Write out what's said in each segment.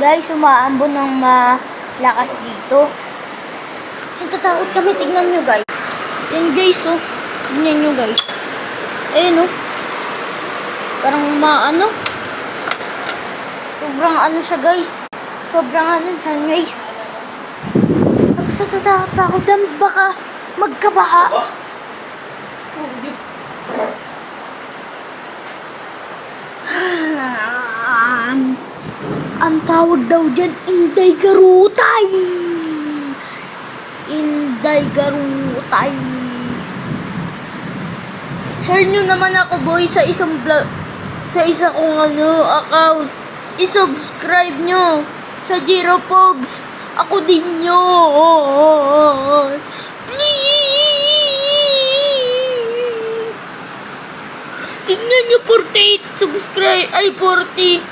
Guys, umaambon ng malakas dito. Natatakot kami. Tignan nyo guys. Yan guys, oh. Tignan nyo guys. Ayun, oh. Parang sobrang ano siya guys. Sobrang ano siya guys. Basta natatakot ako. Baka magkabaha. Ang tawag daw dyan, Inday Garutay. Inday Garutay. Share nyo naman ako boy sa isang vlog, sa isa kong account. I-subscribe nyo sa Jiro Pogs. Ako din yun. Please. Tingnan nyo 48 subscribe. Ay 47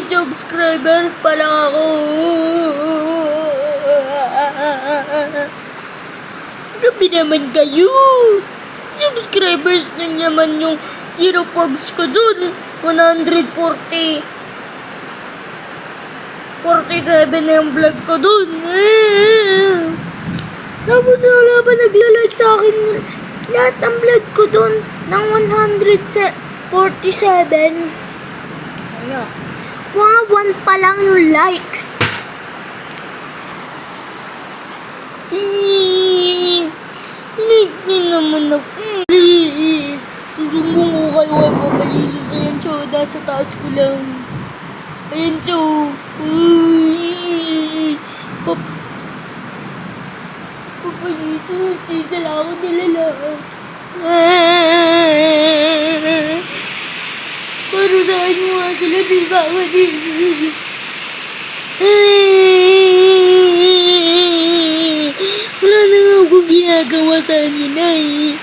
subscribers pa lang ako. Grabe naman kayo. Subscribers na naman yung Jiro Pogs ko dun. 147 na yung vlog ko dun. Tapos wala pa nagla-like sa akin. Lahat ang vlog ko dun ng 147. Ayun. Mga 1 pa lang yung likes. Like nyo naman ako. Please. Susumbong ko kayo kay Papa Jesus. Ayan siya. Nasa taas ko lang. Ayan siya. Papa Jesus. Hindi lang ako nilalaks. Para saan mo nga sila di Papa Jesus? Wala na nga akong ginagawa sa inyo na eh.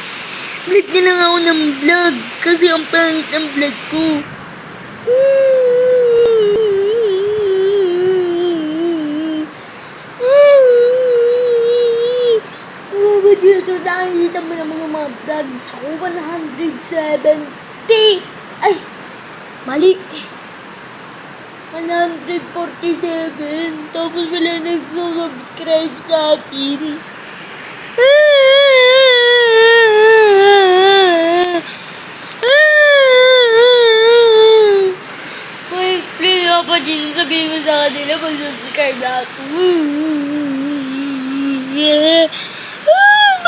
Vlog na lang ako ng vlog kasi ang pangit ng vlog ko. Mga dito nakikita mo naman yung mga vlogs ko. 170. Ay! Mali! 147. Tapos wala nag-subscribe sa akin. Wait, please ako din sabihin mo sa kanila mag-subscribe na ako.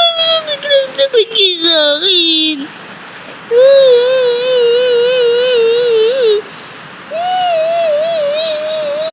Mag-subscribe naman kayo sa akin.